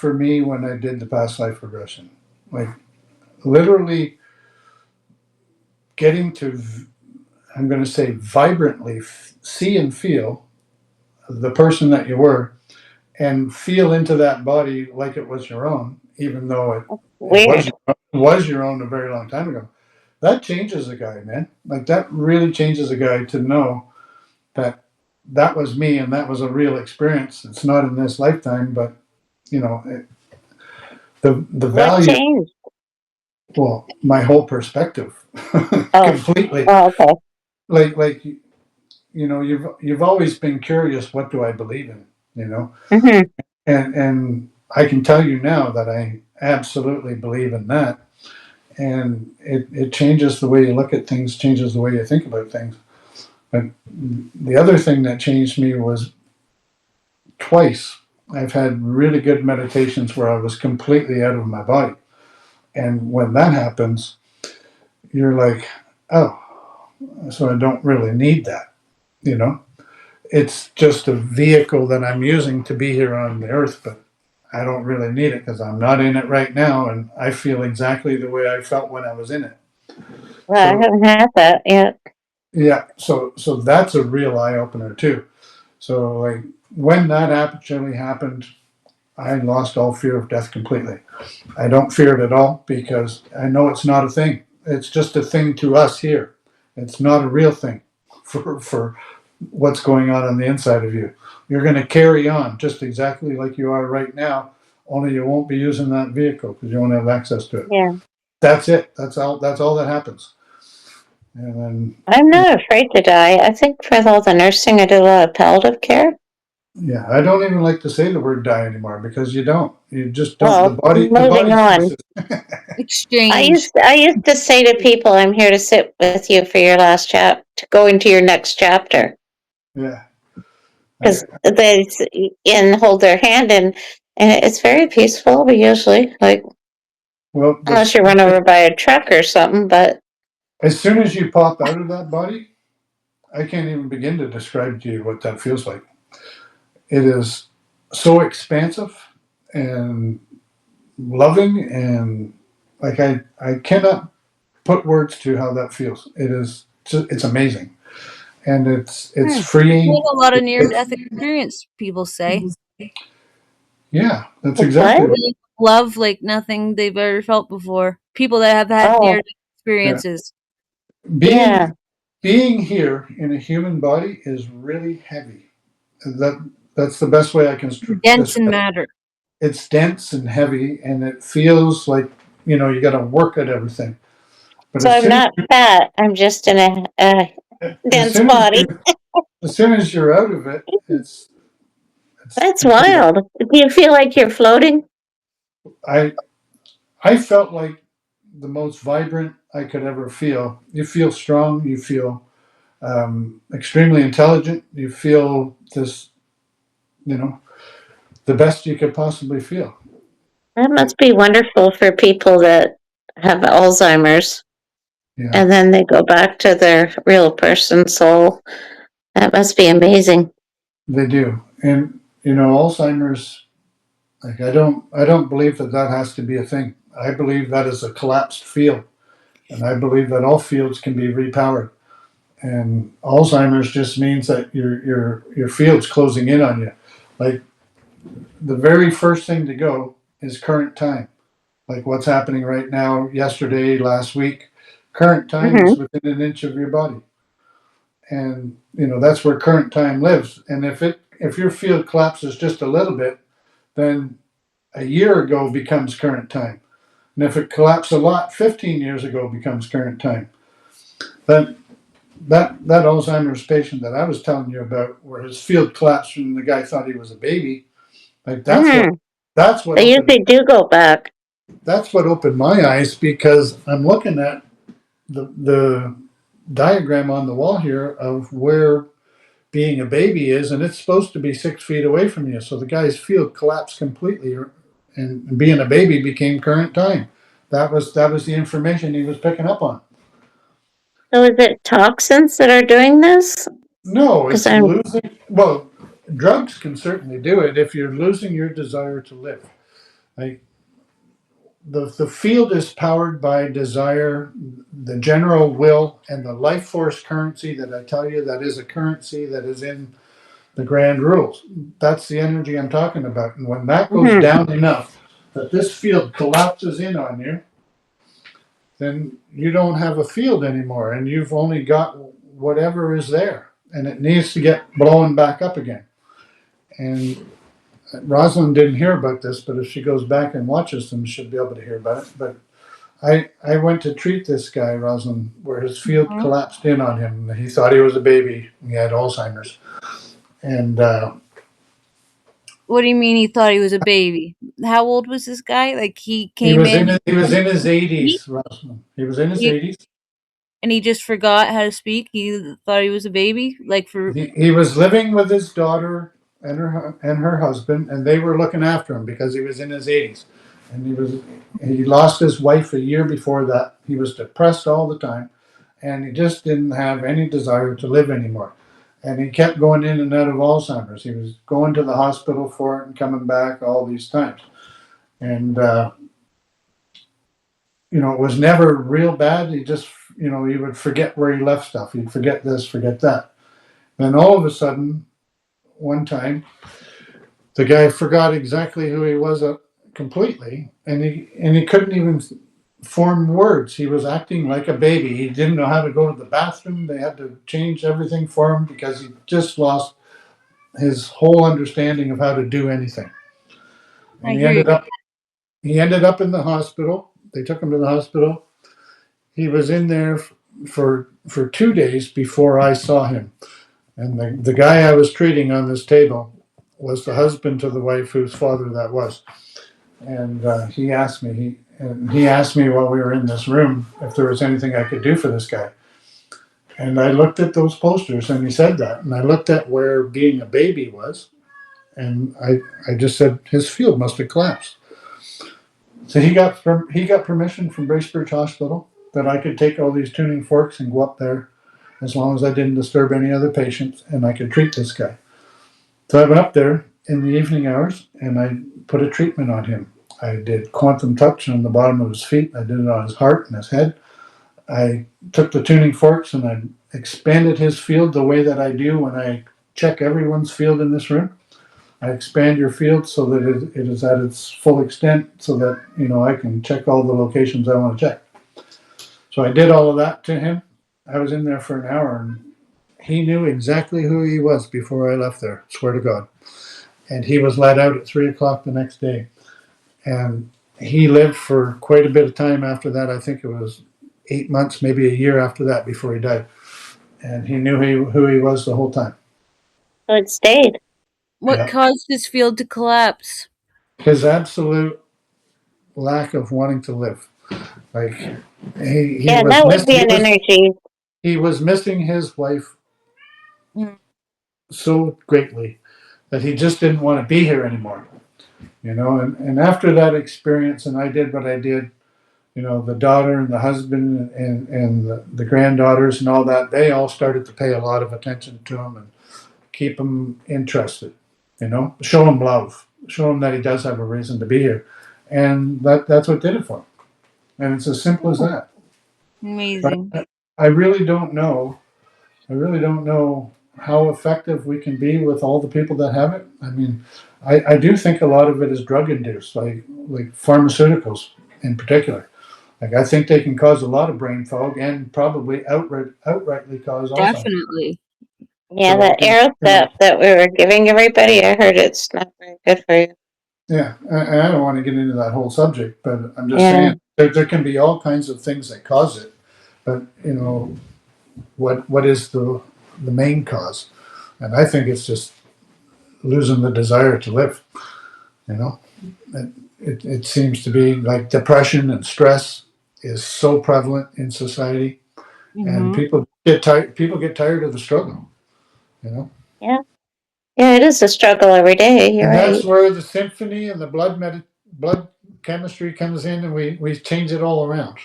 for me when I did the past life regression. Like literally getting to, I'm going to say vibrantly see and feel the person that you were and feel into that body like it was your own, even though Weird. was your own a very long time ago. That changes a guy, man. Like that really changes a guy to know that that was me and that was a real experience. It's not in this lifetime, but you know, the What value, changed? well, my whole perspective Oh, completely. oh, okay. Like you know, you've always been curious, what do I believe in, you know? Mm-hmm. And I can tell you now that I absolutely believe in that. And it changes the way you look at things, changes the way you think about things. But the other thing that changed me was twice I've had really good meditations where I was completely out of my body. And when that happens, you're like, oh, so I don't really need that, you know? It's just a vehicle that I'm using to be here on the earth, but I don't really need it because I'm not in it right now, and I feel exactly the way I felt when I was in it. Well, I So haven't had that yet. yeah, so that's a real eye opener too. So like when that actually happened, I lost all fear of death completely. I don't fear it at all because I know it's not a thing. It's just a thing to us here. It's not a real thing for what's going on the inside of you. You're going to carry on just exactly like you are right now, only you won't be using that vehicle because you won't have access to it. Yeah. That's it. That's all that happens. And then, I'm not afraid to die. I think for all the nursing, I did a lot of palliative care. yeah, I don't even like to say the word die anymore because you don't. You just don't. Well, The moving body on. ceases. Exchange. I used to say to people, I'm here to sit with you for your last to go into your next chapter. Yeah. Because they and hold their hand and it's very peaceful, but usually, like, Well, unless you're run over by a truck or something, but as soon as you pop out of that body, I can't even begin to describe to you what that feels like. It is so expansive and loving, and like I cannot put words to how that feels. It's amazing, and it's freeing. Like a lot of near-death experience, people say. Yeah, that's it's exactly what? right. Love like nothing they've ever felt before. People that have had Oh, near-death experiences. Being yeah. being here in a human body is really heavy. That's the best way I can Dense and describe it. matter. It's dense and heavy, and it feels like you got to work at everything. But So I'm not fat. I'm just in a as dense soon as body. you as soon as you're out of it, it's That's wild. Do you feel like you're floating? I I felt like the most vibrant I could ever feel. You feel strong. You feel extremely intelligent. You feel this, you know, the best you could possibly feel. That must be wonderful for people that have Alzheimer's Yeah, and then they go back to their real person soul. That must be amazing. they do. And Alzheimer's. Like I don't believe that has to be a thing. I believe that is a collapsed field, and I believe that all fields can be repowered. And Alzheimer's just means that your field's closing in on you. Like the very first thing to go is current time. Like what's happening right now, yesterday, last week. Current time Mm-hmm. is within an inch of your body, and that's where current time lives. And if your field collapses just a little bit, then a year ago becomes current time. And if it collapsed a lot, 15 years ago becomes current time. That that Alzheimer's patient that I was telling you about, where his field collapsed and the guy thought he was a baby, like Mm-hmm. that's what They opened usually do go back. that's what opened my eyes, because I'm looking at the diagram on the wall here of where being a baby is, and it's supposed to be 6 feet away from you. So the guy's field collapsed completely, and being a baby became current time. That was the information he was picking up on. So is it toxins that are doing this? No, Because it's I'm, losing. Well, drugs can certainly do it if you're losing your desire to live. Like the field is powered by desire, the general will, and the life force currency that I tell you that is a currency that is in the grand rules. That's the energy I'm talking about. And when that goes Mhm. down enough that this field collapses in on you, then you don't have a field anymore, and you've only got whatever is there, and it needs to get blown back up again. And Rosalind didn't hear about this, but if she goes back and watches them, she'll be able to hear about it. But I went to treat this guy, Rosalind, where his field Mhm. collapsed in on him. He thought he was a baby. He had Alzheimer's. And What do you mean he thought he was a baby? How old was this guy? Like he he came was in in he was in his he, 80s, Rosalind. He was in his he 80s. and he just forgot how to speak. He thought he was a baby. Like for He was living with his daughter and her husband, and they were looking after him because he was in his 80s. And he lost his wife a year before that. He was depressed all the time, and he just didn't have any desire to live anymore. And he kept going in and out of Alzheimer's. He was going to the hospital for it and coming back all these times. And it was never real bad. He just, he would forget where he left stuff. He'd forget this, forget that. Then all of a sudden, one time, the guy forgot exactly who he was completely, and he couldn't even form words. He was acting like a baby. He didn't know how to go to the bathroom. They had to change everything for him because he just lost his whole understanding of how to do anything. I And he hear you. ended up in the hospital. They took him to the hospital. He was in there for 2 days before I saw him. And the guy I was treating on this table was the husband to the wife whose father that was. And he asked me while we were in this room if there was anything I could do for this guy. And I looked at those posters, and he said that. And I looked at where being a baby was, and I just said his field must have collapsed. So he got permission from Bracebridge Hospital that I could take all these tuning forks and go up there as long as I didn't disturb any other patients, and I could treat this guy. So I went up there in the evening hours, and I put a treatment on him. I did quantum touch on the bottom of his feet. I did it on his heart and his head. I took the tuning forks and I expanded his field the way that I do when I check everyone's field in this room. I expand your field so that it is at its full extent so that, I can check all the locations I want to check. So I did all of that to him. I was in there for an hour, and he knew exactly who he was before I left there, swear to God. And he was let out at 3 o'clock the next day. And he lived for quite a bit of time after that. I think it was 8 months, maybe a year after that before he died. And he knew who he was the whole time. So it stayed. What Yeah. caused his field to collapse? His absolute lack of wanting to live. Like he Yeah, was that would be an energy. he was missing his wife Mm. so greatly that he just didn't want to be here anymore. And after that experience, and I did what I did, the daughter and the husband and the granddaughters and all that, they all started to pay a lot of attention to him and keep him interested, show him love, show him that he does have a reason to be here. And that's what did it for him. And it's as simple as that. But Amazing. I really don't know. I really don't know how effective we can be with all the people that have it. I mean, I do think a lot of it is drug induced, like pharmaceuticals in particular. Like I think they can cause a lot of brain fog and probably outrightly cause Alzheimer's. Definitely. Yeah, So the Aerostep that we were giving everybody, I heard it's not very good for you. yeah, and I don't want to get into that whole subject, but I'm just Yeah. saying there can be all kinds of things that cause it. But what is the main cause? And I think it's just losing the desire to live. You know, it seems to be like depression and stress is so prevalent in society, and Hmm. people get tired. People get tired of the struggle. You know, Yeah. Yeah, it is a struggle every day. You're and right. that's where the symphony and the blood chemistry comes in, and we change it all around,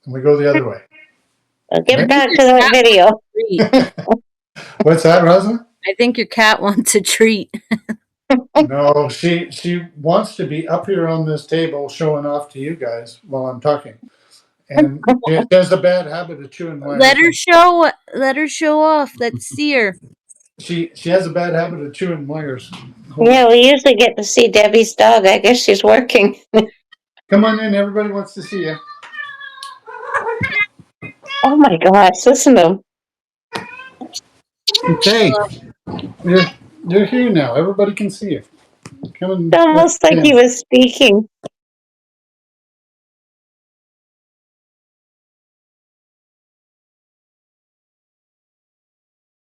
and we go the other way. So I get Right? think back your to that cat video. treat. What's that, Rosalind? I think your cat wants a treat. No, she wants to be up here on this table showing off to you guys while I'm talking. And she has a bad habit of chewing Let wires. her show. Let her show off. Let's see her. She has a bad habit of chewing wires. Hold Yeah, on. we usually get to see Debbie's dog. I guess she's working. Come on in. Everybody wants to see you. Oh my gosh, listen to him. Okay, you're you're here now. Everybody can see you. Come It's on almost like in. he was speaking.